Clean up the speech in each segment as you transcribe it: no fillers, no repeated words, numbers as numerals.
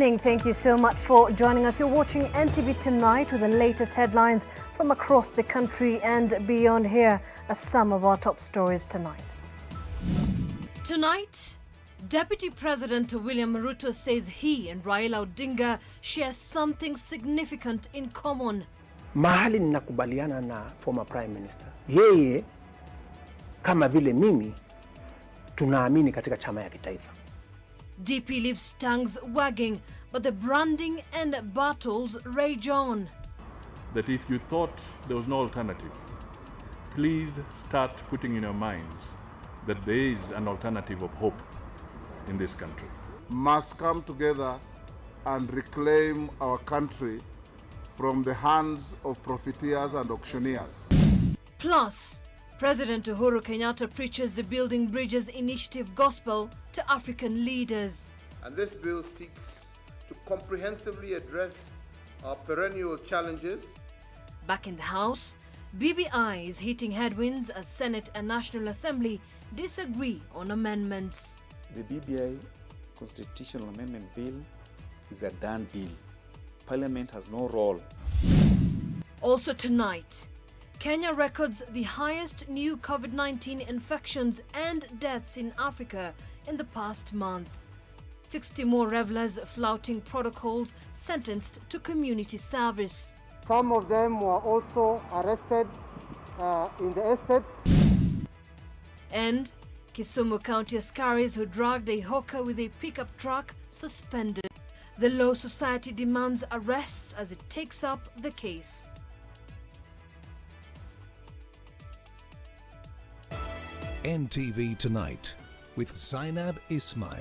evening. Thank you so much for joining us. You're watching NTV Tonight with the latest headlines from across the country and beyond. Here are some of our top stories tonight. Tonight, Deputy President William Ruto says he and Raila Odinga share something significant in common. Mahali ninakubaliana na former Prime Minister. Yeye kama vile mimi tunaamini katika chama ya kitaifa. DP leaves tongues wagging, but the branding and battles rage on. That if you thought there was no alternative, please start putting in your minds that there is an alternative of hope in this country. Must come together and reclaim our country from the hands of profiteers and auctioneers. Plus, President Uhuru Kenyatta preaches the Building Bridges Initiative gospel to African leaders. And this bill seeks to comprehensively address our perennial challenges. Back in the House, BBI is hitting headwinds as Senate and National Assembly disagree on amendments. The BBI Constitutional Amendment Bill is a done deal. Parliament has no role. Also tonight, Kenya records the highest new COVID-19 infections and deaths in Africa in the past month. 60 more revelers flouting protocols sentenced to community service. Some of them were also arrested in the estates. And Kisumu County askaris who dragged a hawker with a pickup truck suspended. The Law Society demands arrests as it takes up the case. NTV Tonight with Zainab Ismail.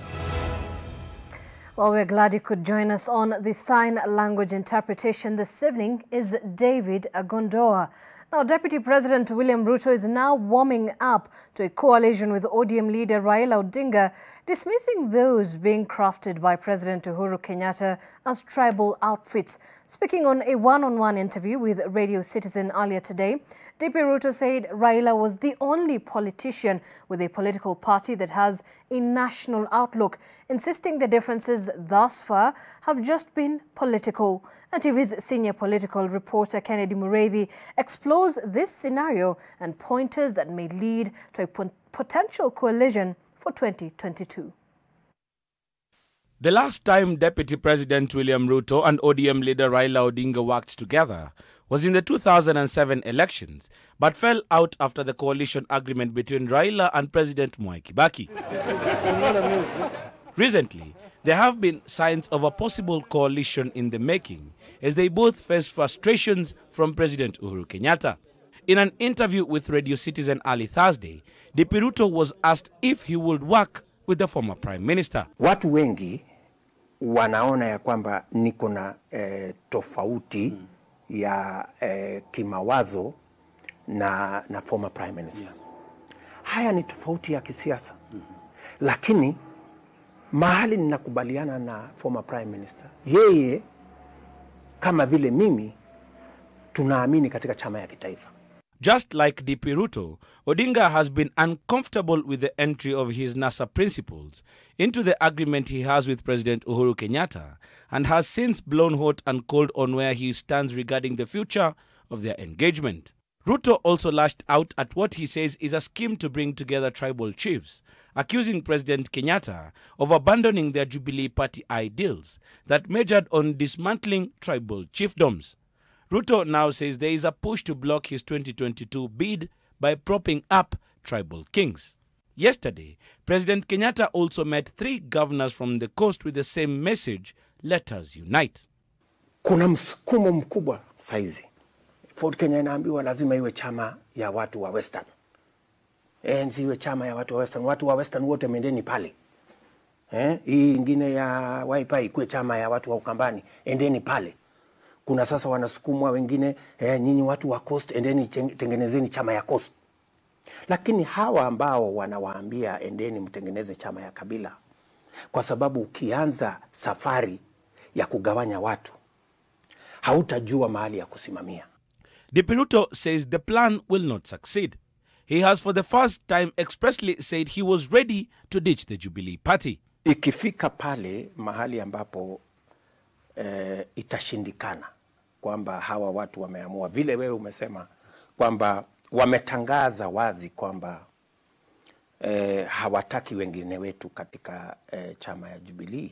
Well, we're glad you could join us on the sign language interpretation this evening is David Agondoa. Now, Deputy President William Ruto is now warming up to a coalition with ODM leader Raila Odinga, dismissing those being crafted by President Uhuru Kenyatta as tribal outfits. Speaking on a one-on-one interview with Radio Citizen earlier today, DP Ruto said Raila was the only politician with a political party that has a national outlook, insisting the differences thus far have just been political. NTV's senior political reporter Kennedy Mureithi explores this scenario and pointers that may lead to a potential coalition for 2022. The last time Deputy President William Ruto and ODM leader Raila Odinga worked together was in the 2007 elections, but fell out after the coalition agreement between Raila and President Mwai Kibaki. Recently, there have been signs of a possible coalition in the making as they both face frustrations from President Uhuru Kenyatta. In an interview with Radio Citizen early Thursday, DP Ruto was asked if he would work with the former Prime Minister. Watu wengi wanaona ya kwamba niko na tofauti ya kimawazo na former Prime Minister. Haya ni tofauti ya kisiasa. Lakini mahali ninakubaliana na former Prime Minister. Yeye kama vile mimi tunaamini katika chama ya kitaifa. Just like DP Ruto, Odinga has been uncomfortable with the entry of his NASA principles into the agreement he has with President Uhuru Kenyatta and has since blown hot and cold on where he stands regarding the future of their engagement. Ruto also lashed out at what he says is a scheme to bring together tribal chiefs, accusing President Kenyatta of abandoning their Jubilee Party ideals that majored on dismantling tribal chiefdoms. Ruto now says there is a push to block his 2022 bid by propping up tribal kings. Yesterday, President Kenyatta also met 3 governors from the coast with the same message, let us unite. Kuna msukumo mkubwa saizi. Ford Kenya inaambiwa lazima iwe chama ya watu wa Western. Iwe chama ya watu wa Western. Watu wa Western wote mendeni pale. Hii ingine ya Wiper ikuwe chama ya watu wa Ukambani, endeni pale. Kuna sasa wanasukumwa wengine, nyinyi watu wa Coast, endeni tengenezeni chama ya Coast. Lakini hawa ambao wanawaambia endeni mtengeneze chama ya kabila, kwa sababu ukianza safari ya kugawanya watu, hautajua mahali ya kusimamia. DP Ruto says the plan will not succeed. He has for the first time expressly said he was ready to ditch the Jubilee Party. Ikifika pale mahali ambapo itashindikana, kwamba hawa watu wameamua vile wewe umesema kwamba wametangaza wazi kwamba hawataki wengine wetu katika chama ya Jubilee,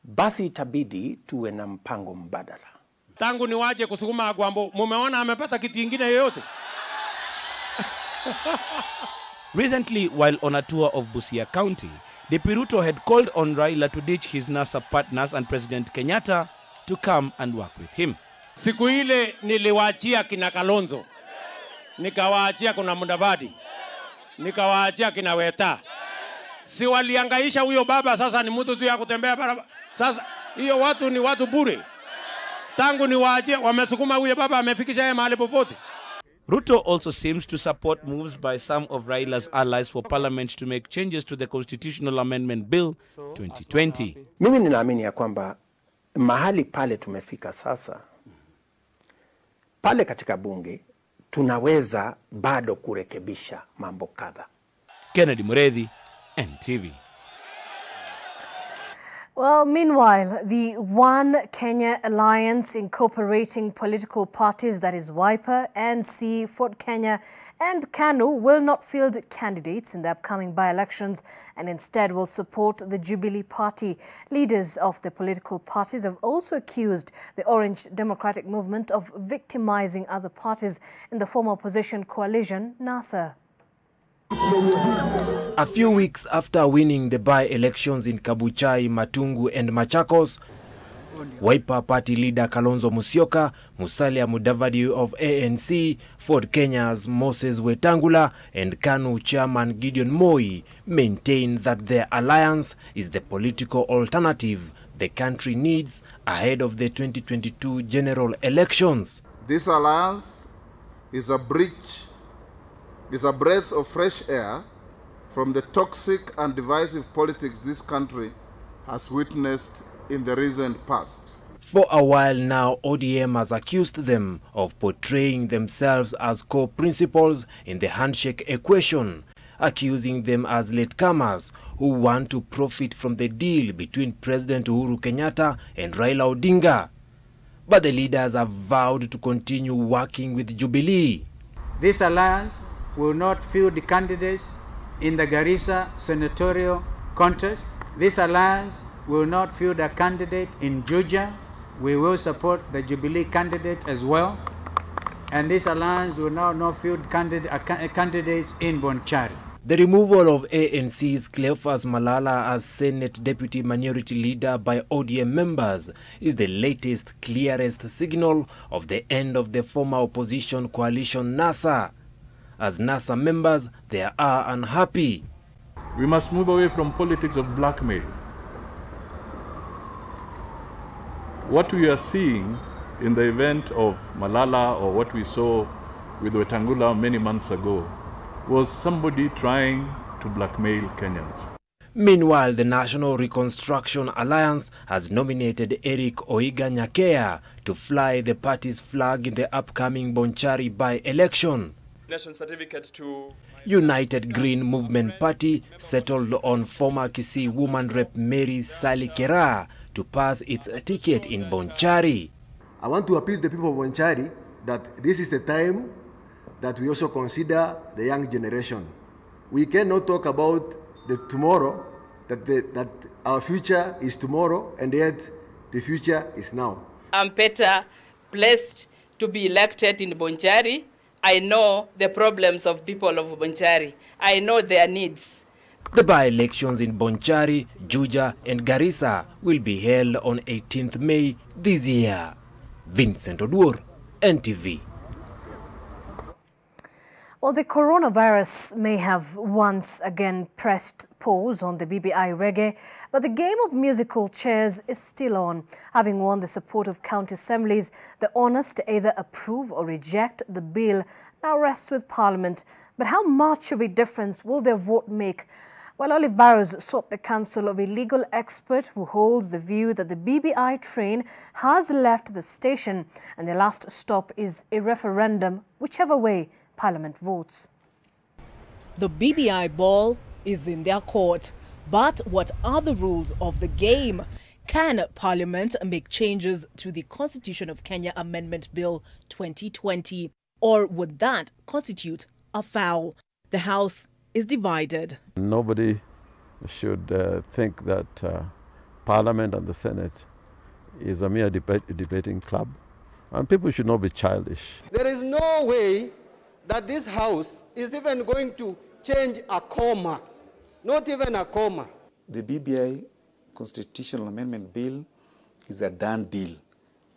basi itabidi tuwe na mpango mbadala. Tangu ni waje kusukuma Agwambo, mumeona amepata kitu kingine yoyote? Recently, while on a tour of Busia County, DP Ruto had called on Raila to ditch his NASA partners and President Kenyatta to come and work with him. Siku ile niliwaachia kina Kalonzo, nikawaachia kuna Mudavadi, nikawaachia kina Weta. Si waliangaisha huyo baba, sasa ni mtu tu ya kutembea barabara. Sasa hiyo watu ni watu bure. Tangu ni waachia, wamesukuma huyo baba, amefikisha yeye mahali popote. Ruto also seems to support moves by some of Raila's allies for Parliament to make changes to the Constitutional Amendment Bill 2020. Mimi ninaamini ya kwamba mahali pale tumefika sasa, pale katika bunge tunaweza bado kurekebisha mambo kadha. Kennedy Muredhi, NTV. Well, meanwhile, the One Kenya Alliance incorporating political parties, that is Wiper, NC, Ford Kenya and KANU, will not field candidates in the upcoming by-elections and instead will support the Jubilee Party. Leaders of the political parties have also accused the Orange Democratic Movement of victimizing other parties in the former opposition coalition, NASA. A few weeks after winning the by-elections in Kabuchai, Matungu and Machakos, Wiper Party leader Kalonzo Musyoka, Musalia Mudavadi of ANC, Ford Kenya's Moses Wetangula and KANU chairman Gideon Moi maintain that their alliance is the political alternative the country needs ahead of the 2022 general elections. This alliance is a breath of fresh air from the toxic and divisive politics this country has witnessed in the recent past. For a while now, ODM has accused them of portraying themselves as co-principals in the handshake equation, accusing them as latecomers who want to profit from the deal between President Uhuru Kenyatta and Raila Odinga. But the leaders have vowed to continue working with Jubilee. This alliance will not field the candidates in the Garissa senatorial contest. This alliance will not field a candidate in Juja. We will support the Jubilee candidate as well. And this alliance will now not field candidates in Bonchari. The removal of ANC's Cleophas Malala as Senate Deputy Minority Leader by ODM members is the latest, clearest signal of the end of the former opposition coalition NASA. As NASA members, they are unhappy. We must move away from politics of blackmail. What we are seeing in the event of Malala, or what we saw with Wetangula many months ago, was somebody trying to blackmail Kenyans. Meanwhile, the National Reconstruction Alliance has nominated Eric Oiga Nyakea to fly the party's flag in the upcoming Bonchari by-election. Certificate to United Green Movement Party settled on former Kisii woman rep Mary Sally Kera to pass its ticket in Bonchari. I want to appeal to the people of Bonchari that this is the time that we also consider the young generation. We cannot talk about the tomorrow, that our future is tomorrow, and yet the future is now. I'm better blessed to be elected in Bonchari. I know the problems of people of Bonchari. I know their needs. The by-elections in Bonchari, Juja and Garissa will be held on 18th May this year. Vincent Oduor, NTV. Well, the coronavirus may have once again pressed pause on the BBI reggae, but the game of musical chairs is still on. Having won the support of county assemblies, the onus to either approve or reject the bill now rests with Parliament. But how much of a difference will their vote make? Well, Olive Barrows sought the counsel of a legal expert who holds the view that the BBI train has left the station and the last stop is a referendum, whichever way Parliament votes. The BBI ball is in their court. But what are the rules of the game? Can Parliament make changes to the Constitution of Kenya Amendment Bill 2020? Or would that constitute a foul? The House is divided. Nobody should think that Parliament and the Senate is a mere debating club, and people should not be childish. There is no way that this House is even going to change a comma, not even a comma. The BBI Constitutional Amendment Bill is a done deal.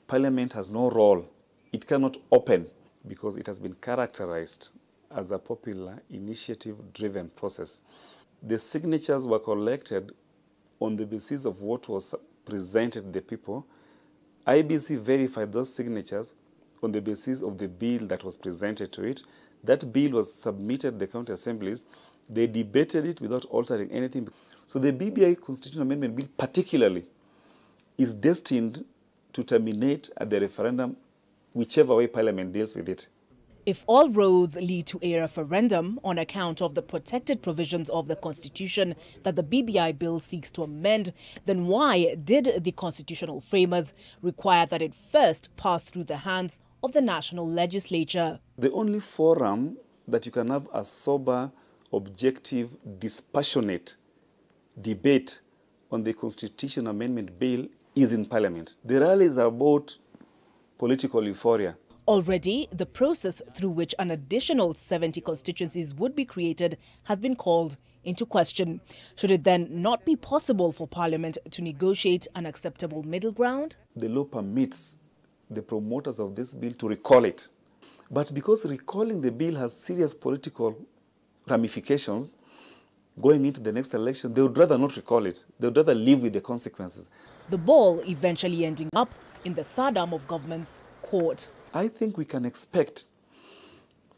Parliament has no role. It cannot open because it has been characterized as a popular initiative-driven process. The signatures were collected on the basis of what was presented to the people. IBC verified those signatures on the basis of the bill that was presented to it. That bill was submitted to the county assemblies. They debated it without altering anything. So the BBI Constitutional Amendment Bill particularly is destined to terminate at the referendum, whichever way Parliament deals with it. If all roads lead to a referendum on account of the protected provisions of the Constitution that the BBI bill seeks to amend, then why did the constitutional framers require that it first pass through the hands of the national legislature? The only forum that you can have a sober, objective, dispassionate debate on the Constitutional Amendment Bill is in Parliament. The rallies are about political euphoria. Already, the process through which an additional 70 constituencies would be created has been called into question. Should it then not be possible for Parliament to negotiate an acceptable middle ground? The law permits the promoters of this bill to recall it. But because recalling the bill has serious political ramifications going into the next election, they would rather not recall it. They would rather live with the consequences. The ball eventually ending up in the third arm of government's court. I think we can expect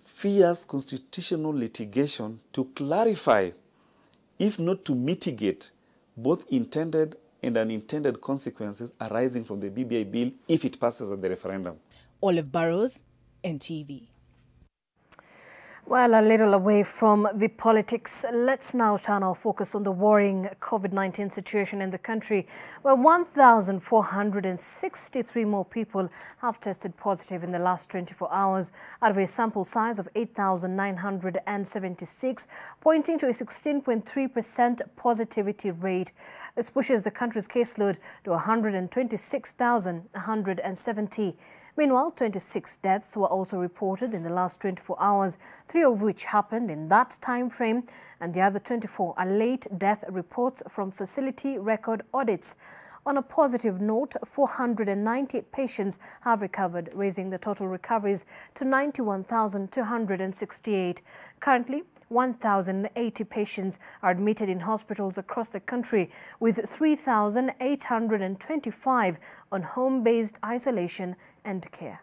fierce constitutional litigation to clarify, if not to mitigate, both intended and unintended consequences arising from the BBI bill if it passes at the referendum. Olive Burrows, NTV. Well, a little away from the politics, let's now turn our focus on the worrying COVID-19 situation in the country, where 1,463 more people have tested positive in the last 24 hours out of a sample size of 8,976, pointing to a 16.3% positivity rate. This pushes the country's caseload to 126,170. Meanwhile, 26 deaths were also reported in the last 24 hours, 3 of which happened in that time frame, and the other 24 are late death reports from facility record audits. On a positive note, 498 patients have recovered, raising the total recoveries to 91,268. Currently, 1,080 patients are admitted in hospitals across the country, with 3,825 on home-based isolation and care.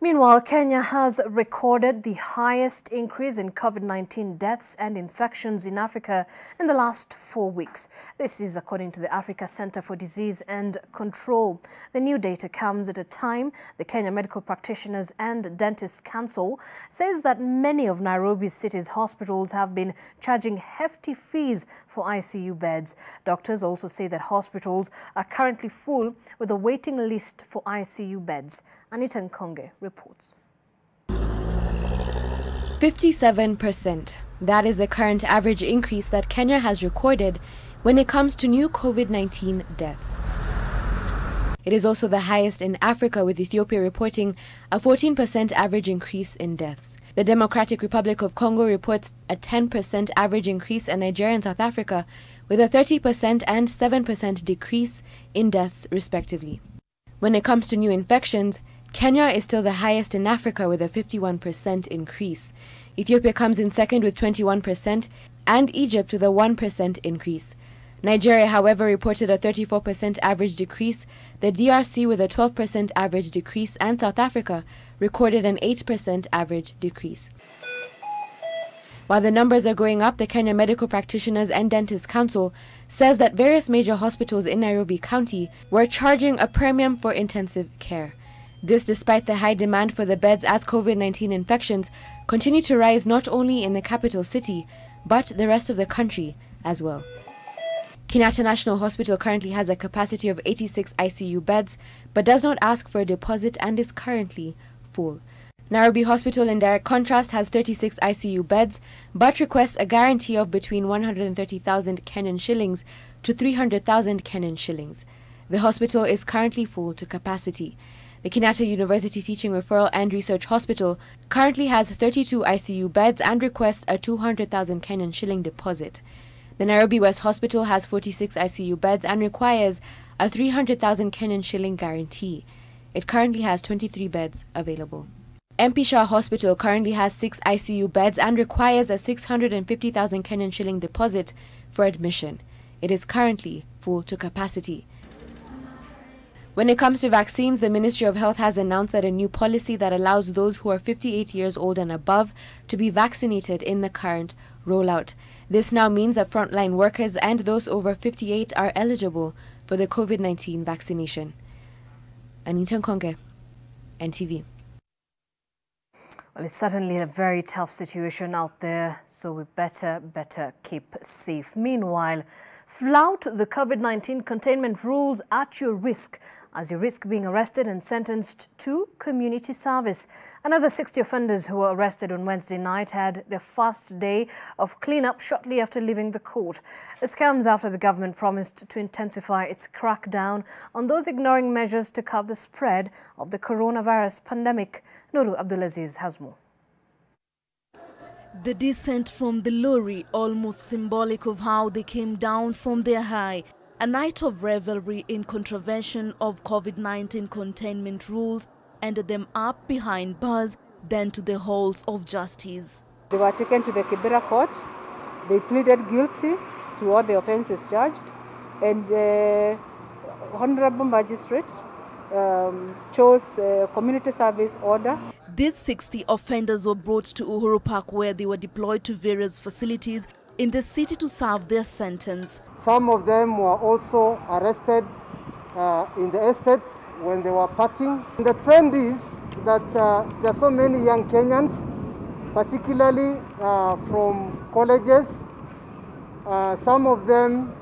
Meanwhile, Kenya has recorded the highest increase in COVID-19 deaths and infections in Africa in the last 4 weeks. This is according to the Africa Center for Disease and Control. The new data comes at a time the Kenya Medical Practitioners and Dentists Council says that many of Nairobi's city's hospitals have been charging hefty fees for ICU beds. Doctors also say that hospitals are currently full with a waiting list for ICU beds. Anita Nkonge reports. 57%. That is the current average increase that Kenya has recorded when it comes to new COVID-19 deaths. It is also the highest in Africa, with Ethiopia reporting a 14% average increase in deaths. The Democratic Republic of Congo reports a 10% average increase, and Nigeria and South Africa with a 30% and 7% decrease in deaths respectively. When it comes to new infections, Kenya is still the highest in Africa with a 51% increase. Ethiopia comes in second with 21% and Egypt with a 1% increase. Nigeria, however, reported a 34% average decrease, the DRC with a 12% average decrease, and South Africa recorded an 8% average decrease. While the numbers are going up, the Kenya Medical Practitioners and Dentists Council says that various major hospitals in Nairobi County were charging a premium for intensive care. This despite the high demand for the beds as COVID-19 infections continue to rise not only in the capital city, but the rest of the country as well. Kenyatta National Hospital currently has a capacity of 86 ICU beds, but does not ask for a deposit and is currently full. Nairobi Hospital, in direct contrast, has 36 ICU beds, but requests a guarantee of between 130,000 Kenyan shillings to 300,000 Kenyan shillings. The hospital is currently full to capacity. The Kenyatta University Teaching Referral and Research Hospital currently has 32 ICU beds and requests a 200,000 Kenyan shilling deposit. The Nairobi West Hospital has 46 ICU beds and requires a 300,000 Kenyan shilling guarantee. It currently has 23 beds available. MP Shah Hospital currently has 6 ICU beds and requires a 650,000 Kenyan shilling deposit for admission. It is currently full to capacity. When it comes to vaccines, the Ministry of Health has announced that a new policy that allows those who are 58 years old and above to be vaccinated in the current rollout. This now means that frontline workers and those over 58 are eligible for the COVID-19 vaccination. Anita Nkonge, NTV. Well, it's certainly a very tough situation out there, so we better keep safe. Meanwhile, flout the COVID-19 containment rules at your risk, as you risk being arrested and sentenced to community service. Another 60 offenders who were arrested on Wednesday night had their first day of cleanup shortly after leaving the court. This comes after the government promised to intensify its crackdown on those ignoring measures to curb the spread of the coronavirus pandemic. Nuru Abdulaziz has more. The descent from the lorry, almost symbolic of how they came down from their high. A night of revelry in contravention of COVID-19 containment rules ended them up behind bars, then to the halls of justice. They were taken to the Kibera court. They pleaded guilty to all the offences charged, and the Honorable Magistrate chose a community service order. These 60 offenders were brought to Uhuru Park, where they were deployed to various facilities in the city to serve their sentence. Some of them were also arrested in the estates when they were partying. The trend is that there are so many young Kenyans, particularly from colleges. Some of them,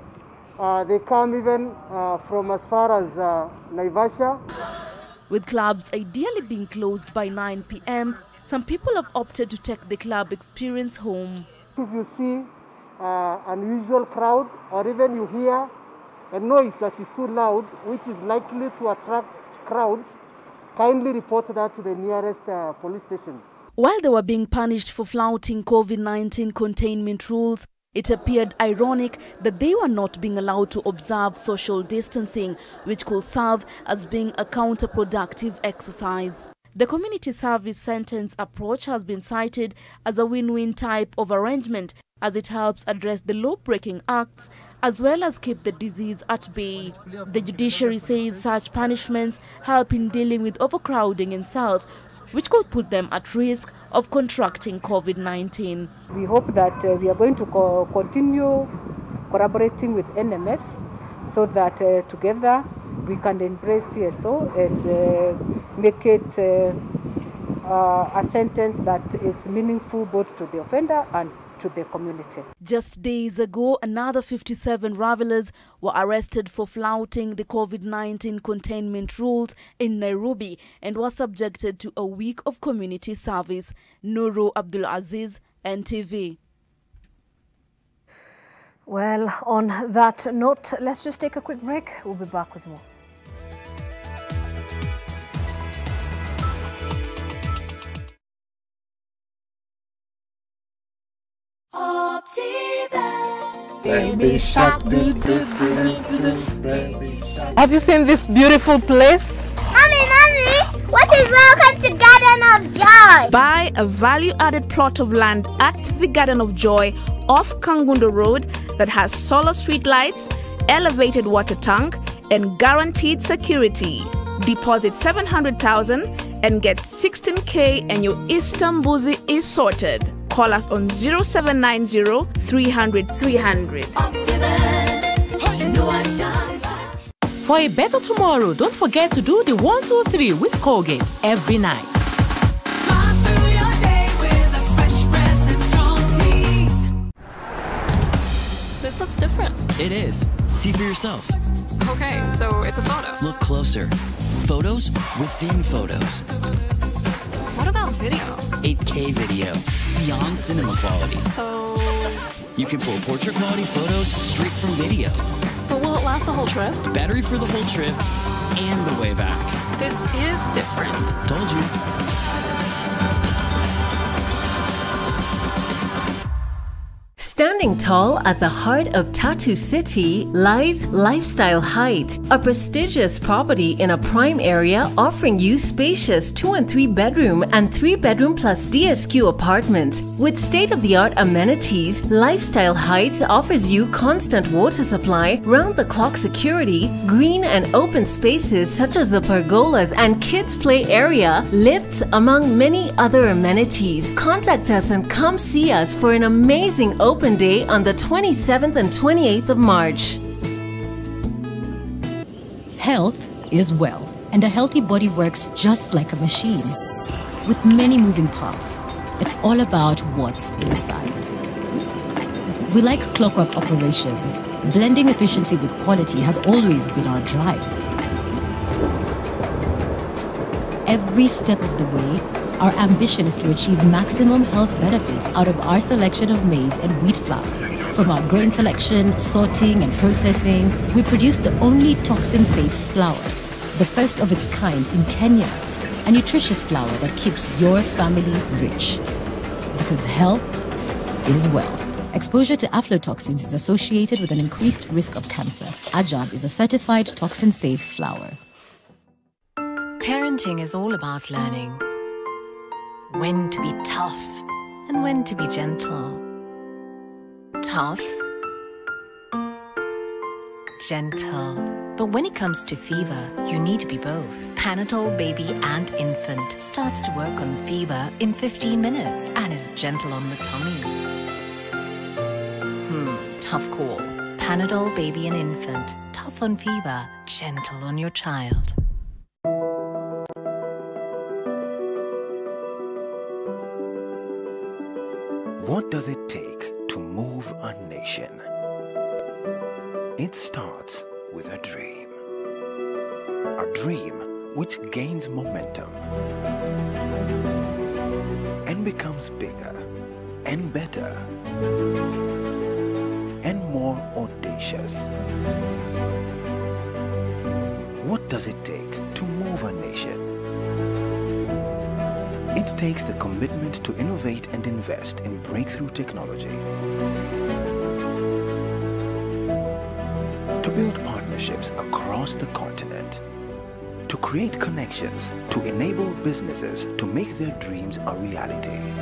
they come even from as far as Naivasha. With clubs ideally being closed by 9 p.m., some people have opted to take the club experience home. If you see unusual crowd, or even you hear a noise that is too loud, which is likely to attract crowds, kindly report that to the nearest police station. While they were being punished for flouting COVID-19 containment rules, it appeared ironic that they were not being allowed to observe social distancing, which could serve as being a counterproductive exercise. The community service sentence approach has been cited as a win-win type of arrangement, as it helps address the law-breaking acts as well as keep the disease at bay. The judiciary says such punishments help in dealing with overcrowding in cells, which could put them at risk of contracting COVID-19. We hope that we are going to continue collaborating with NMS so that together we can embrace CSO and make it a sentence that is meaningful both to the offender and to the community. Just days ago, another 57 revelers were arrested for flouting the COVID-19 containment rules in Nairobi and were subjected to a week of community service. Nuru Abdulaziz, NTV. Well, on that note, let's just take a quick break. We'll be back with more. Baby shark, have you seen this beautiful place? Mommy, what is Welcome to Garden of Joy? Buy a value-added plot of land at the Garden of Joy off Kangundo Road that has solar street lights, elevated water tank, and guaranteed security. Deposit 700,000 and get 16K and your Istanbuzi is sorted. Call us on 0790 300 300. For a better tomorrow, don't forget to do the 1, 2, 3 with Colgate every night. This looks different. It is. See for yourself. Okay, so it's a photo. Look closer. Photos within photos. What about video? 8K video. Beyond cinema quality. So... You can pull portrait quality photos straight from video. But will it last the whole trip? Battery for the whole trip and the way back. This is different. Told you. Standing tall at the heart of Tattoo City lies Lifestyle Heights, a prestigious property in a prime area offering you spacious 2 and 3 bedroom and 3 bedroom plus DSQ apartments. With state-of-the-art amenities, Lifestyle Heights offers you constant water supply, round-the-clock security, green and open spaces such as the pergolas and kids play area, lifts, among many other amenities. Contact us and come see us for an amazing open day on the 27th and 28th of March. Health is wealth, and a healthy body works just like a machine. With many moving parts, it's all about what's inside. We like clockwork operations. Blending efficiency with quality has always been our drive. Every step of the way, our ambition is to achieve maximum health benefits out of our selection of maize and wheat flour. From our grain selection, sorting, and processing, we produce the only toxin-safe flour, the first of its kind in Kenya, a nutritious flour that keeps your family rich. Because health is wealth. Exposure to aflatoxins is associated with an increased risk of cancer. Ajab is a certified toxin-safe flour. Parenting is all about learning when to be tough and when to be gentle. Tough, gentle. But when it comes to fever, you need to be both. Panadol Baby and Infant starts to work on fever in 15 minutes and is gentle on the tummy. Tough call. Panadol Baby and Infant. Tough on fever, gentle on your child. What does it take to move a nation? It starts with a dream. A dream which gains momentum and becomes bigger and better and more audacious. What does it take to move a nation? It takes the commitment to innovate and invest in breakthrough technology, to build partnerships across the continent, to create connections, to enable businesses to make their dreams a reality.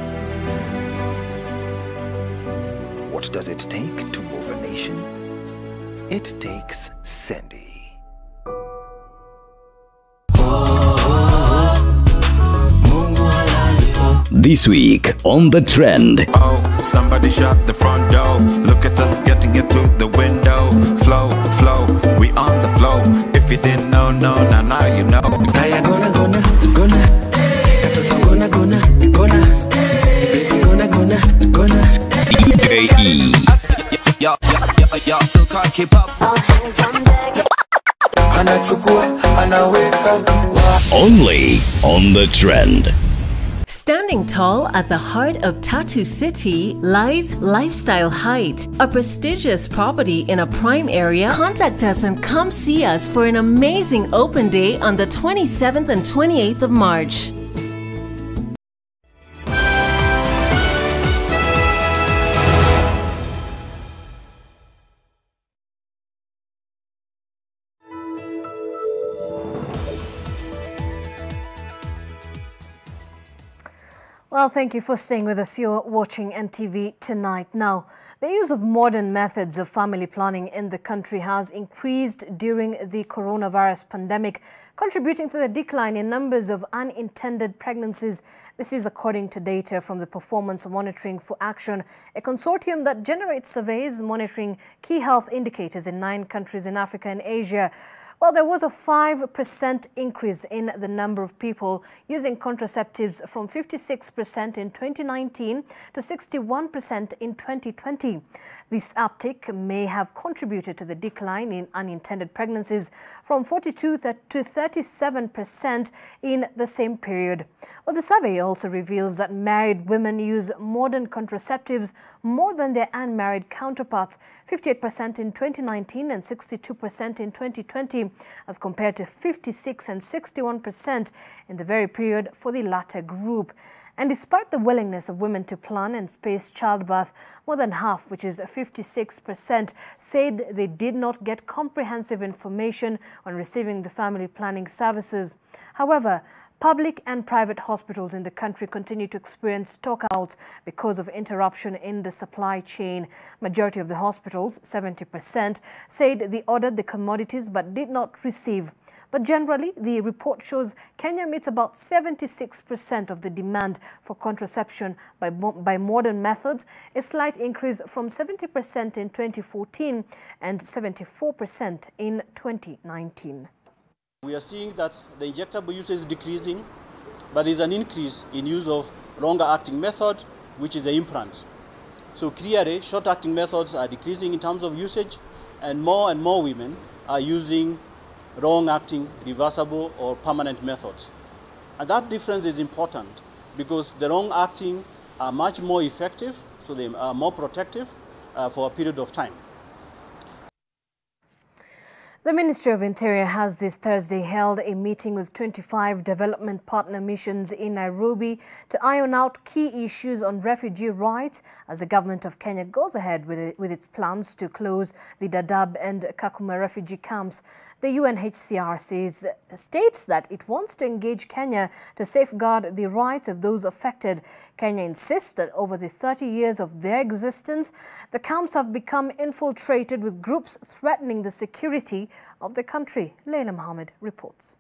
What does it take to move a nation? It takes Sandy. This week on The Trend. Oh, somebody shut the front door. Look at us getting it through the window. Flow, flow, we on the flow. If you didn't know, no, now you know. I gonna, Y'all still can't keep up. Only on The Trend. Standing tall at the heart of Tattoo City lies Lifestyle Heights, a prestigious property in a prime area. Contact us and come see us for an amazing open day on the 27th and 28th of March. Well, thank you for staying with us. You're watching NTV Tonight. Now, the use of modern methods of family planning in the country has increased during the coronavirus pandemic, contributing to the decline in numbers of unintended pregnancies. This is according to data from the Performance Monitoring for Action, a consortium that generates surveys monitoring key health indicators in 9 countries in Africa and Asia. Well, there was a 5% increase in the number of people using contraceptives from 56% in 2019 to 61% in 2020. This uptick may have contributed to the decline in unintended pregnancies from 42 to 37% in the same period. Well, the survey also reveals that married women use modern contraceptives more than their unmarried counterparts, 58% in 2019 and 62% in 2020, as compared to 56% and 61% in the very period for the latter group. And despite the willingness of women to plan and space childbirth, more than half, which is 56%, said they did not get comprehensive information on receiving the family planning services. However, public and private hospitals in the country continue to experience stockouts because of interruption in the supply chain. Majority of the hospitals, 70%, said they ordered the commodities but did not receive. But generally, the report shows Kenya meets about 76% of the demand for contraception by modern methods, a slight increase from 70% in 2014 and 74% in 2019. We are seeing that the injectable use is decreasing, but there is an increase in use of longer-acting method, which is the implant. So clearly, short-acting methods are decreasing in terms of usage, and more women are using long-acting, reversible, or permanent methods. And that difference is important because the long-acting are much more effective, so they are more protective for a period of time. The Ministry of Interior has this Thursday held a meeting with 25 development partner missions in Nairobi to iron out key issues on refugee rights as the government of Kenya goes ahead with its plans to close the Dadaab and Kakuma refugee camps. The UNHCR states that it wants to engage Kenya to safeguard the rights of those affected. Kenya insists that over the 30 years of their existence, the camps have become infiltrated with groups threatening the security of the country. Leila Mohammed reports.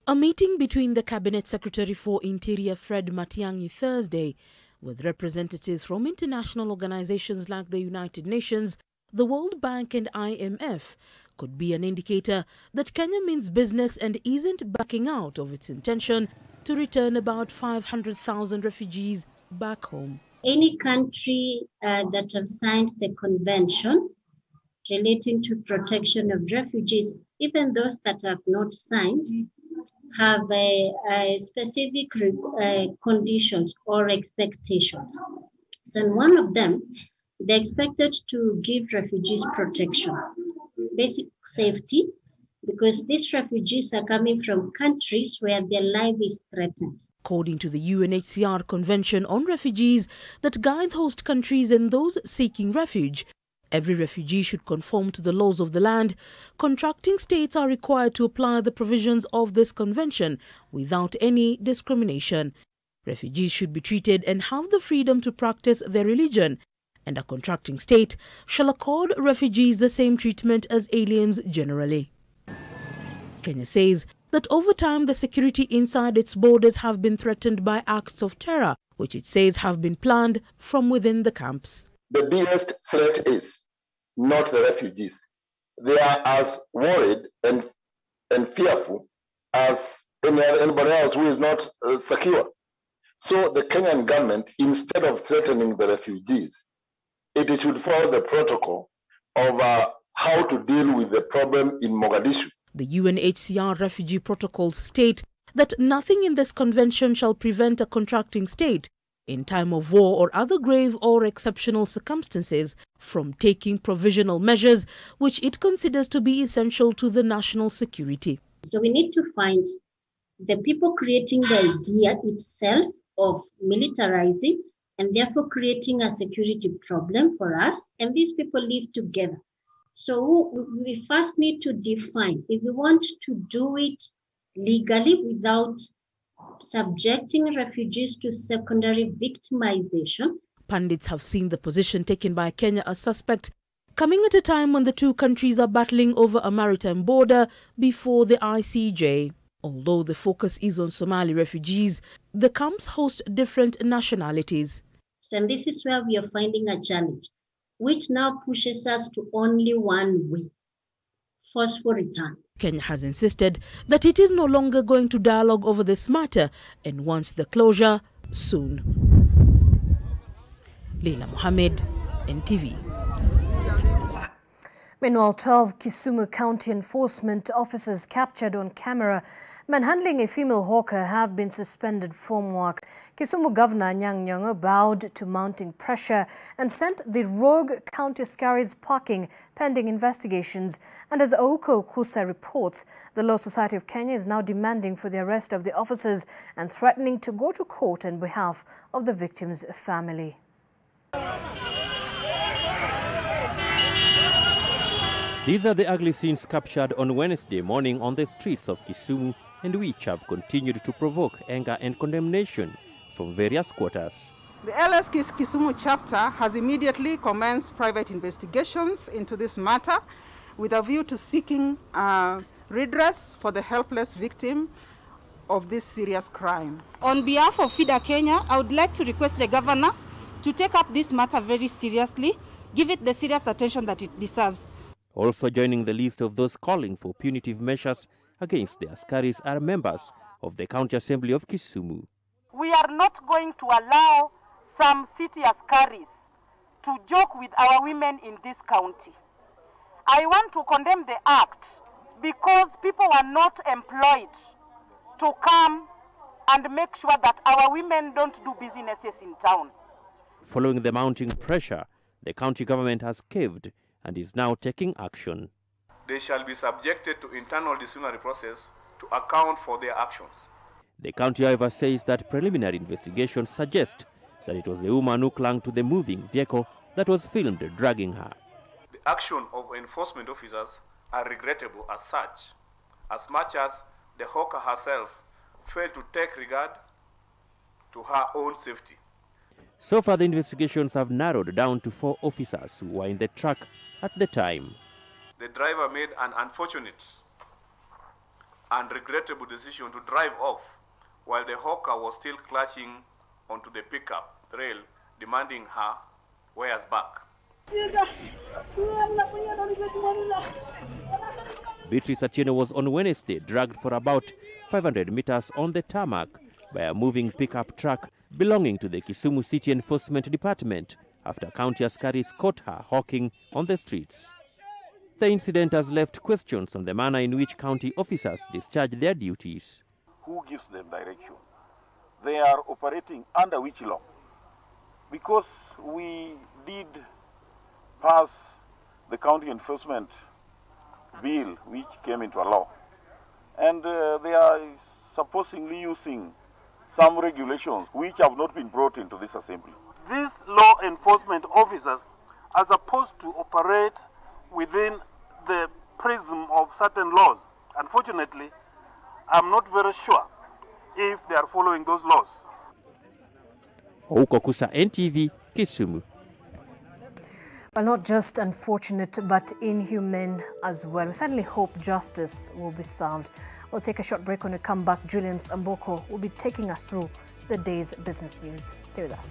A meeting between the Cabinet Secretary for Interior Fred Matiang'i Thursday with representatives from international organizations like the United Nations, the World Bank and IMF could be an indicator that Kenya means business and isn't backing out of its intention to return about 500,000 refugees back home. Any country that have signed the convention relating to protection of refugees, even those that have not signed, have a specific conditions or expectations. So one of them, they're expected to give refugees protection, basic safety, because these refugees are coming from countries where their life is threatened. According to the UNHCR Convention on Refugees that guides host countries and those seeking refuge, every refugee should conform to the laws of the land. Contracting states are required to apply the provisions of this convention without any discrimination. Refugees should be treated and have the freedom to practice their religion, and a contracting state shall accord refugees the same treatment as aliens generally. Kenya says that over time the security inside its borders have been threatened by acts of terror, which it says have been planned from within the camps. The biggest threat is not the refugees. They are as worried and fearful as anybody else who is not secure. So the Kenyan government, instead of threatening the refugees, it should follow the protocol of how to deal with the problem in Mogadishu. The UNHCR refugee protocols state that nothing in this convention shall prevent a contracting state in time of war or other grave or exceptional circumstances from taking provisional measures which it considers to be essential to the national security. So we need to find the people creating the idea itself of militarizing and therefore creating a security problem for us, and these people live together. So we first need to define if we want to do it legally without subjecting refugees to secondary victimization. Pundits have seen the position taken by Kenya as suspect, coming at a time when the two countries are battling over a maritime border before the ICJ. Although the focus is on Somali refugees, the camps host different nationalities. And this is where we are finding a challenge, which now pushes us to only one way. forceful return. Kenya has insisted that it is no longer going to dialogue over this matter and wants the closure soon. Leila Mohammed, NTV. Meanwhile, 12 Kisumu County enforcement officers captured on camera manhandling a female hawker have been suspended from work. Kisumu Governor Anyang' Nyong'o bowed to mounting pressure and sent the rogue county askaris packing pending investigations. And as Ouko Kusa reports, the Law Society of Kenya is now demanding for the arrest of the officers and threatening to go to court on behalf of the victim's family. These are the ugly scenes captured on Wednesday morning on the streets of Kisumu and which have continued to provoke anger and condemnation from various quarters. The LS Kisumu chapter has immediately commenced private investigations into this matter with a view to seeking redress for the helpless victim of this serious crime. On behalf of FIDA Kenya, I would like to request the governor to take up this matter very seriously, give it the serious attention that it deserves. Also joining the list of those calling for punitive measures against the askaris are members of the County Assembly of Kisumu. We are not going to allow some city askaris to joke with our women in this county. I want to condemn the act because people are not employed to come and make sure that our women don't do businesses in town. Following the mounting pressure, the county government has caved and is now taking action. They shall be subjected to internal disciplinary process to account for their actions. The county, however, says that preliminary investigations suggest that it was the woman who clung to the moving vehicle that was filmed dragging her. The action of enforcement officers are regrettable as much as the hawker herself failed to take regard to her own safety. So far, the investigations have narrowed down to 4 officers who were in the truck at the time. The driver made an unfortunate and regrettable decision to drive off while the hawker was still clutching onto the pickup rail, demanding her wares back. Beatrice Atieno was on Wednesday dragged for about 500 meters on the tarmac by a moving pickup truck belonging to the Kisumu City Enforcement Department after county askaris caught her hawking on the streets. The incident has left questions on the manner in which county officers discharge their duties. Who gives them direction? They are operating under which law? Because we did pass the county enforcement bill which came into law, and they are supposedly using some regulations which have not been brought into this assembly. These law enforcement officers are supposed to operate within the prism of certain laws. Unfortunately, I'm not very sure if they are following those laws. Ouko Kusa, NTV, Kisumu. Well, not just unfortunate, but inhumane as well. We certainly hope justice will be served. We'll take a short break. When we come back, Julian Amboko will be taking us through the day's business news. Stay with us.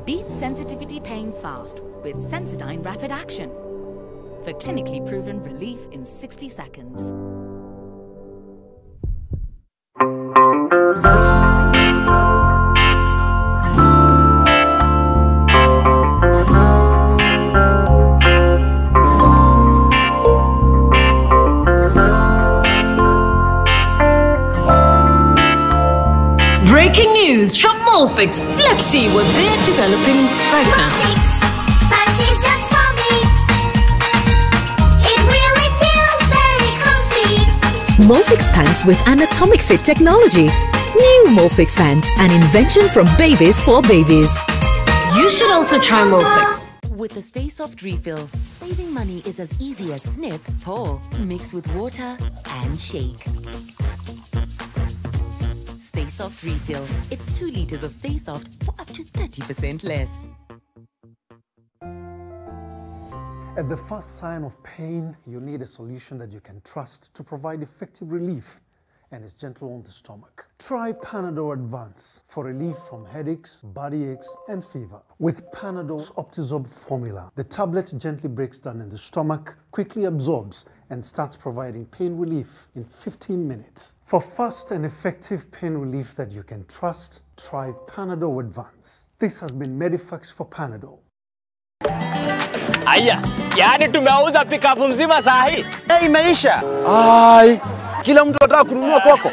Beat sensitivity pain fast with Sensodyne Rapid Action for clinically proven relief in 60 seconds. Breaking news from Molfix. Let's see what they're developing right now. Pants is just for me. It really feels very comfy. Molfix pants with anatomic fit technology. New Molfix pants, an invention from babies for babies. You should also try Molfix. With the Stay Soft refill, saving money is as easy as snip, pour, mix with water and shake. Soft refill. It's 2 liters of Stay Soft for up to 30% less. At the first sign of pain, you need a solution that you can trust to provide effective relief and is gentle on the stomach. Try Panadol Advance for relief from headaches, body aches, and fever. With Panadol's Optizorb formula, the tablet gently breaks down in the stomach, quickly absorbs, and starts providing pain relief in 15 minutes. For fast and effective pain relief that you can trust, try Panadol Advance. This has been Medifax for Panadol. Aya, yani tumeuza pickup mzima sahi. Imeisha. Ai, kila mtu anataka kununua kwako.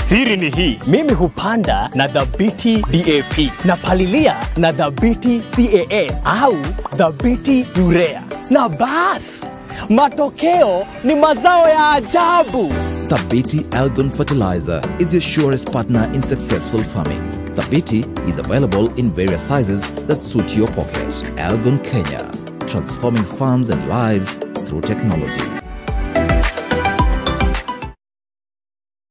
Siri ni hii, mimi hupanda na Dhabiti DAP, na palilia na Dhabiti CAA au Dhabiti Urea. Na bas, matokeo ni mazao ya ajabu. Dhabiti Algon Fertilizer is your surest partner in successful farming. Dhabiti is available in various sizes that suit your pocket. Algon Kenya, transforming farms and lives through technology.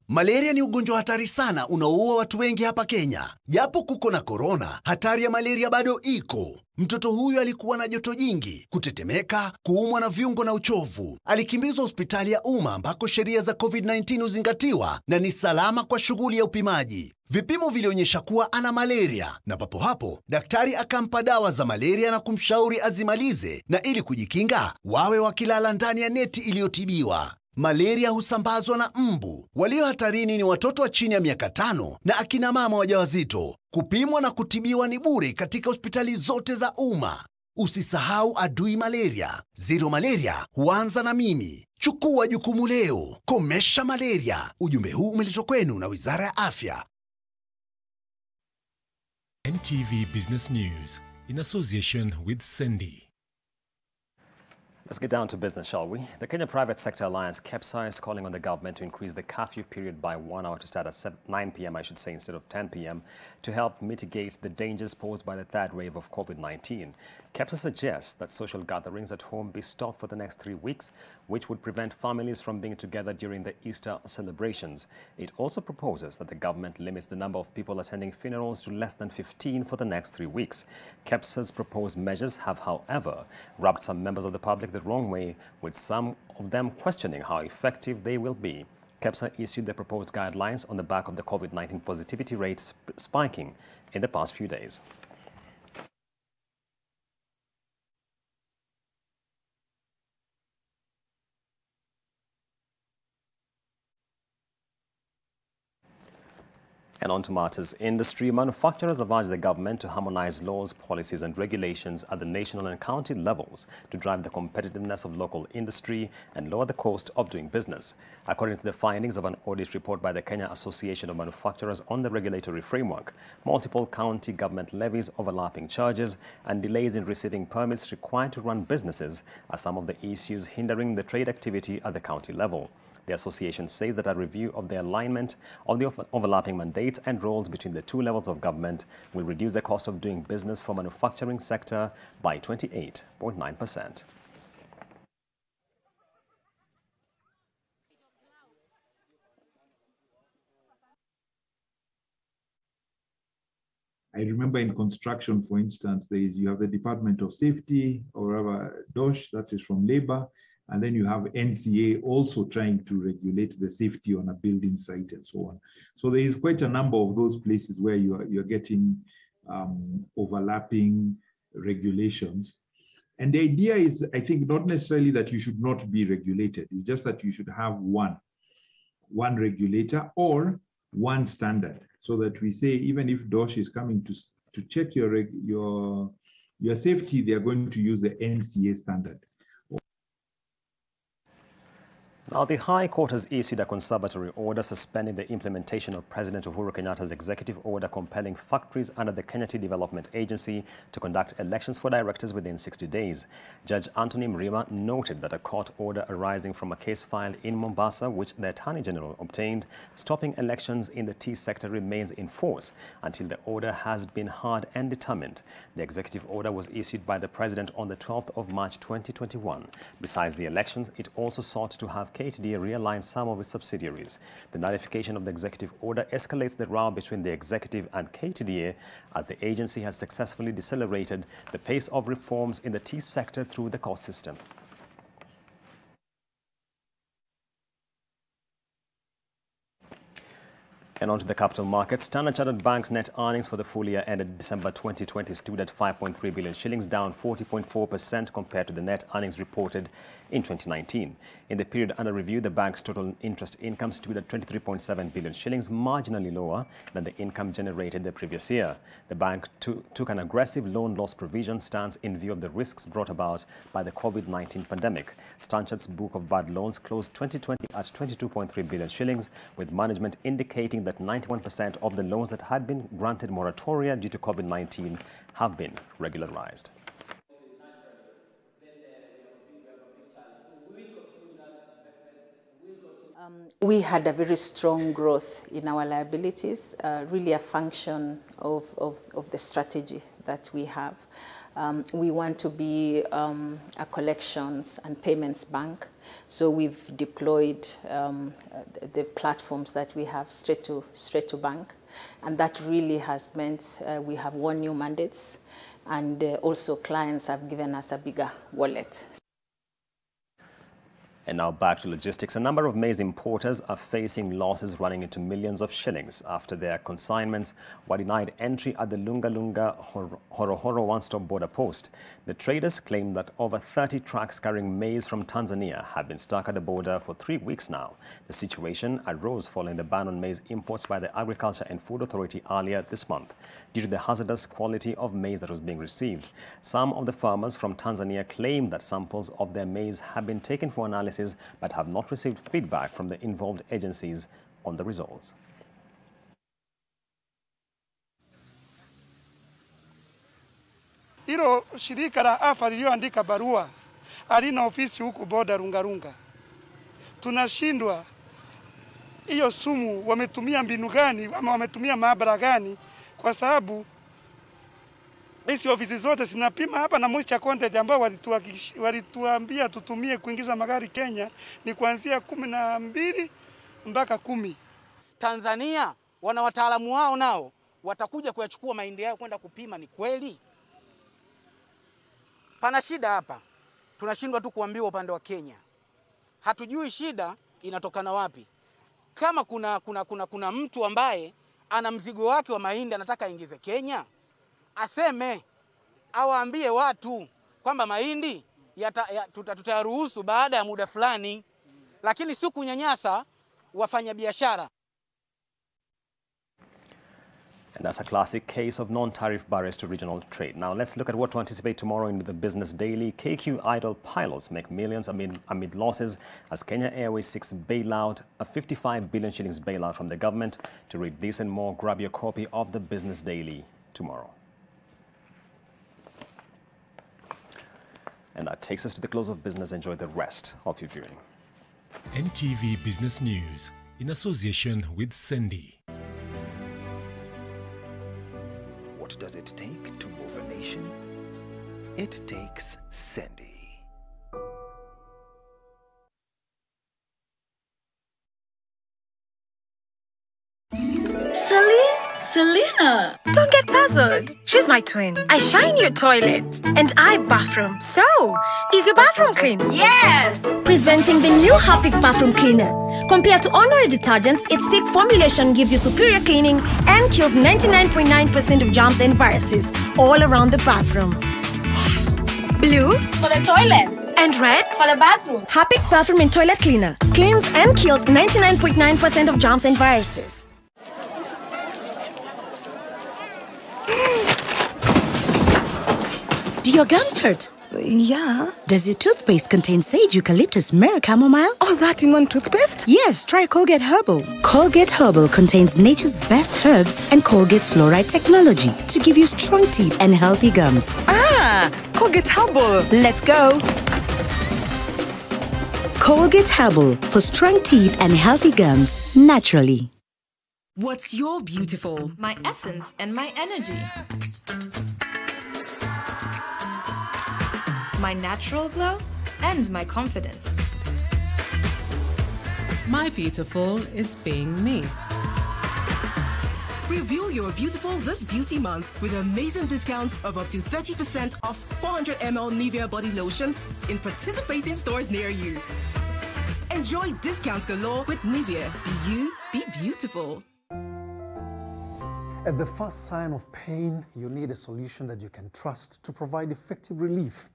Malaria ni ugonjwa hatari sana unaoua watu wengi hapa Kenya. Japo kuko na corona, hatari ya malaria bado iko. Mtoto huyu alikuwa na joto jingi, kutetemeka, kuumwa na viungo na uchovu. Alikimbizwa hospitali ya umma ambako sheria za COVID-19 huzingatiwa na ni salama kwa shughuli ya upimaji. Vipimo vilionyesha kuwa ana malaria na papo hapo daktari akampa dawa za malaria na kumshauri azimalize, na ili kujikinga wawe wakilala ndani ya neti iliyotibiwa. Malaria husambazwa na mbu. Walio hatarini ni watoto wa chini ya miaka 5 na akina mama wajawazito. Kupimwa na kutibiwa ni bure katika hospitali zote za umma. Usisahau adui malaria. Zero malaria huanza na mimi. Chukua jukumu leo. Komesha malaria. Ujumbe huu umeletwa kwenu na Wizara ya Afya. NTV Business News in association with Sendi. Let's get down to business, shall we? The Kenya Private Sector Alliance KEPSA is calling on the government to increase the curfew period by 1 hour to start at 9 p.m., I should say, instead of 10 p.m. to help mitigate the dangers posed by the third wave of COVID-19. KEPSA suggests that social gatherings at home be stopped for the next 3 weeks, which would prevent families from being together during the Easter celebrations. It also proposes that the government limits the number of people attending funerals to less than 15 for the next 3 weeks. KEPSA's proposed measures have, however, rubbed some members of the public the wrong way, with some of them questioning how effective they will be. KEPSA issued the proposed guidelines on the back of the COVID-19 positivity rates spiking in the past few days. And on to matters industry. Manufacturers have urged the government to harmonize laws, policies and regulations at the national and county levels to drive the competitiveness of local industry and lower the cost of doing business. According to the findings of an audit report by the Kenya Association of Manufacturers on the regulatory framework, multiple county government levies, overlapping charges and delays in receiving permits required to run businesses are some of the issues hindering the trade activity at the county level. The association says that a review of the alignment of the overlapping mandates and roles between the two levels of government will reduce the cost of doing business for manufacturing sector by 28.9%. I remember in construction, for instance, you have the Department of Safety, or DOSH, that is from Labor, and then you have NCA also trying to regulate the safety on a building site and so on. So there is quite a number of those places where you're getting overlapping regulations. And the idea is, I think, not necessarily that you should not be regulated. It's just that you should have one regulator or one standard, so that we say, even if DOSH is coming to check your safety, they are going to use the NCA standard. Now, the High Court has issued a conservatory order suspending the implementation of President Uhuru Kenyatta's executive order compelling factories under the Kenya Tea Development Agency to conduct elections for directors within 60 days. Judge Anthony Mrima noted that a court order arising from a case filed in Mombasa, which the Attorney General obtained, stopping elections in the tea sector remains in force until the order has been heard and determined. The executive order was issued by the President on the 12th of March 2021. Besides the elections, it also sought to have KTDA realigned some of its subsidiaries. The nullification of the executive order escalates the row between the executive and KTDA as the agency has successfully decelerated the pace of reforms in the tea sector through the court system. And on to the capital markets. Standard Chartered Bank's net earnings for the full year ended December 2020 stood at 5.3 billion shillings, down 40.4% compared to the net earnings reported in 2019. In the period under review, the bank's total interest income stood at 23.7 billion shillings, marginally lower than the income generated the previous year. The bank took an aggressive loan loss provision stance in view of the risks brought about by the COVID-19 pandemic. Standard Chartered's book of bad loans closed 2020 at 22.3 billion shillings, with management indicating that 91% of the loans that had been granted moratoria due to COVID-19 have been regularized. We had a very strong growth in our liabilities, really a function of the strategy that we have. We want to be a collections and payments bank, so we've deployed the platforms that we have straight to bank, and that really has meant we have won new mandates, and also clients have given us a bigger wallet. And now back to logistics. A number of maize importers are facing losses running into millions of shillings after their consignments were denied entry at the Lunga Lunga Horohoro one-stop border post. The traders claim that over 30 trucks carrying maize from Tanzania have been stuck at the border for 3 weeks now. The situation arose following the ban on maize imports by the Agriculture and Food Authority earlier this month due to the hazardous quality of maize that was being received. Some of the farmers from Tanzania claim that samples of their maize have been taken for analysis but have not received feedback from the involved agencies on the results. Hilo shirika la AFA liliyoandika barua halina ofisi huku boda Rungarunga. Tunashindwa hiyo sumu wametumia mbinu gani ama wametumia maabara gani, kwa sababu hizi ofisi zote zinapima hapa na moisture content ambao walituambia tutumie kuingiza magari Kenya ni kuanzia 12 mpaka 10. Tanzania wana wataalamu wao, nao watakuja kuyachukua mahindi yao kwenda kupima. Ni kweli pana shida hapa? Tunashindwa tu kuambiwa upande wa Kenya. Hatujui shida inatokana wapi. Kama kuna mtu ambaye ana mzigo wake wa mahindi anataka aingize Kenya, aseme, awaambie watu kwamba mahindi tutayaruhusu baada ya muda fulani, lakini si kunyanyasa wafanya biashara. And that's a classic case of non-tariff barriers to regional trade. Now let's look at what to anticipate tomorrow in the Business Daily. KQ idle pilots make millions amid losses as Kenya Airways seeks bailout, a 55 billion shillings bailout from the government. To read this and more, grab your copy of the Business Daily tomorrow. And that takes us to the close of business. Enjoy the rest of your viewing. NTV Business News in association with Sendi. What does it take to move a nation? It takes Sendi. Selena! Don't get puzzled. She's my twin. I shine your toilet. And I bathroom. So, is your bathroom clean? Yes! Presenting the new Harpic Bathroom Cleaner. Compared to ordinary detergents, its thick formulation gives you superior cleaning and kills 99.9% of germs and viruses all around the bathroom. Blue for the toilet. And red for the bathroom. Harpic Bathroom and Toilet Cleaner cleans and kills 99.9% of germs and viruses. Do your gums hurt? Yeah. Does your toothpaste contain sage, eucalyptus, myrrh, chamomile? All that in one toothpaste? Yes, try Colgate Herbal. Colgate Herbal contains nature's best herbs and Colgate's fluoride technology to give you strong teeth and healthy gums. Ah, Colgate Herbal. Let's go. Colgate Herbal for strong teeth and healthy gums naturally. What's your beautiful? My essence and my energy. My natural glow and my confidence. My beautiful is being me. Reveal your beautiful this beauty month with amazing discounts of up to 30% off 400 ml Nivea body lotions in participating stores near you. Enjoy discounts galore with Nivea. Be you, be beautiful. At the first sign of pain, you need a solution that you can trust to provide effective relief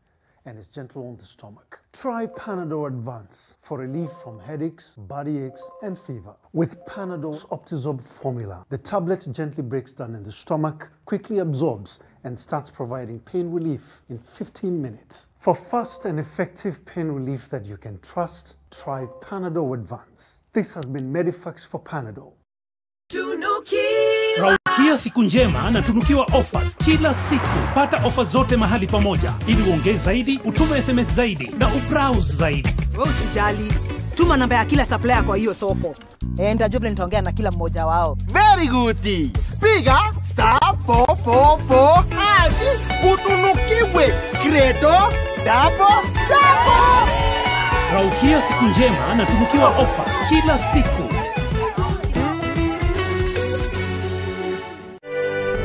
and is gentle on the stomach. Try Panadol Advance for relief from headaches, body aches, and fever. With Panadol's Optizorb formula, the tablet gently breaks down in the stomach, quickly absorbs, and starts providing pain relief in 15 minutes. For fast and effective pain relief that you can trust, try Panadol Advance. This has been Medifax for Panadol. Raukia siku njema na tunukiwa offers kila siku. Pata offers zote mahali pamoja ili uongee zaidi, utume SMS zaidi na ubrowse zaidi. Wewe usijali, tuma namba ya kila supplier kwa hiyo soko. Nitajua nitaongea na kila mmoja wao. Very good. Piga *444 kutunukiwe credo double. Raukia siku njema na tunukiwa offers kila siku.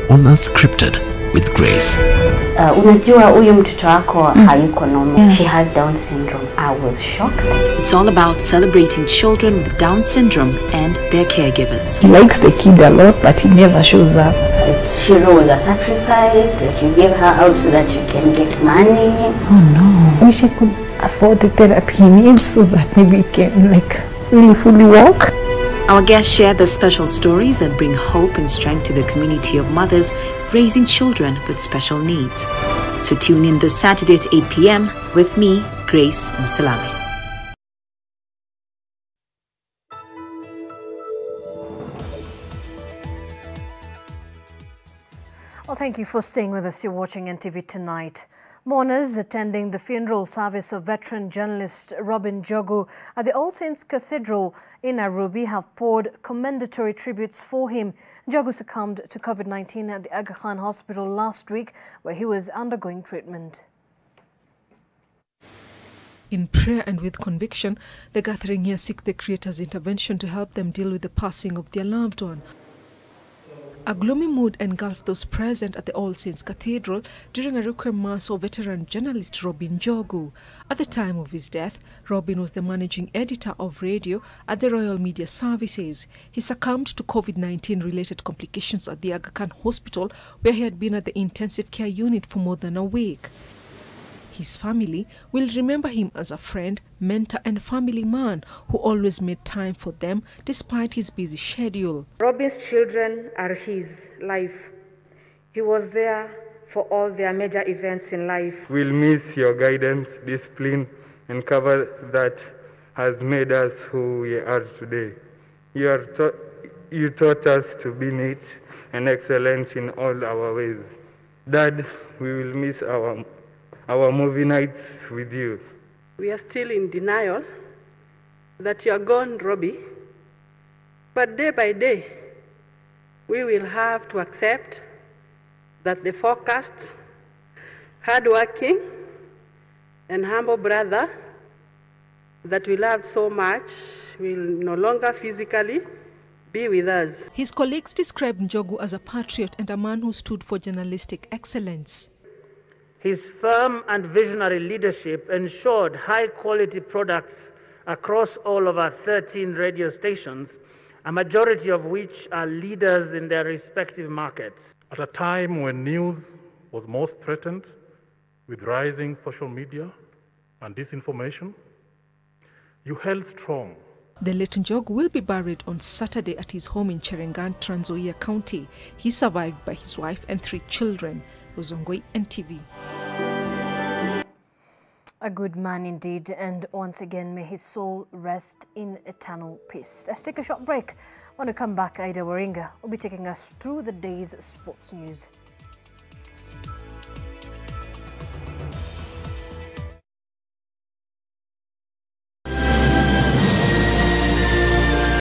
Unscripted with Grace. Unajua huyu mtoto wako hayuko normal. She has Down syndrome. I was shocked. It's all about celebrating children with Down syndrome and their caregivers. He likes the kid a lot, but he never shows up. She was a sacrifice that you give her out so that you can get money. Oh no. Wish I could afford the therapy he needs so that maybe he can really fully walk. Our guests share the special stories that bring hope and strength to the community of mothers raising children with special needs. So tune in this Saturday at 8 p.m. with me, Grace Msalami. Well, thank you for staying with us. You're watching NTV Tonight. Mourners attending the funeral service of veteran journalist Robin Njogu at the All Saints Cathedral in Nairobi have poured commendatory tributes for him. Njogu succumbed to COVID-19 at the Aga Khan Hospital last week, where he was undergoing treatment. In prayer and with conviction, the gathering here seek the Creator's intervention to help them deal with the passing of their loved one. A gloomy mood engulfed those present at the All Saints Cathedral during a requiem mass of veteran journalist Robin Njogu. At the time of his death, Robin was the managing editor of radio at the Royal Media Services. He succumbed to COVID-19 related complications at the Aga Khan Hospital, where he had been at the intensive care unit for more than a week. His family will remember him as a friend, mentor and family man who always made time for them despite his busy schedule. Robin's children are his life. He was there for all their major events in life. We'll miss your guidance, discipline and cover that has made us who we are today. You taught us to be neat and excellent in all our ways. Dad, we will miss our movie nights with you. We are still in denial that you are gone, Robbie. But day by day, we will have to accept that the focused, hardworking, and humble brother that we loved so much will no longer physically be with us. His colleagues described Njogu as a patriot and a man who stood for journalistic excellence. His firm and visionary leadership ensured high-quality products across all of our 13 radio stations, a majority of which are leaders in their respective markets. At a time when news was most threatened with rising social media and disinformation, you held strong. The late Njogu will be buried on Saturday at his home in Cherengan, Trans Nzoia County. He survived by his wife and 3 children. Uzongoi, NTV. A good man indeed, and once again may his soul rest in eternal peace. Let's take a short break. When we come back, Aida Waringa will be taking us through the day's sports news.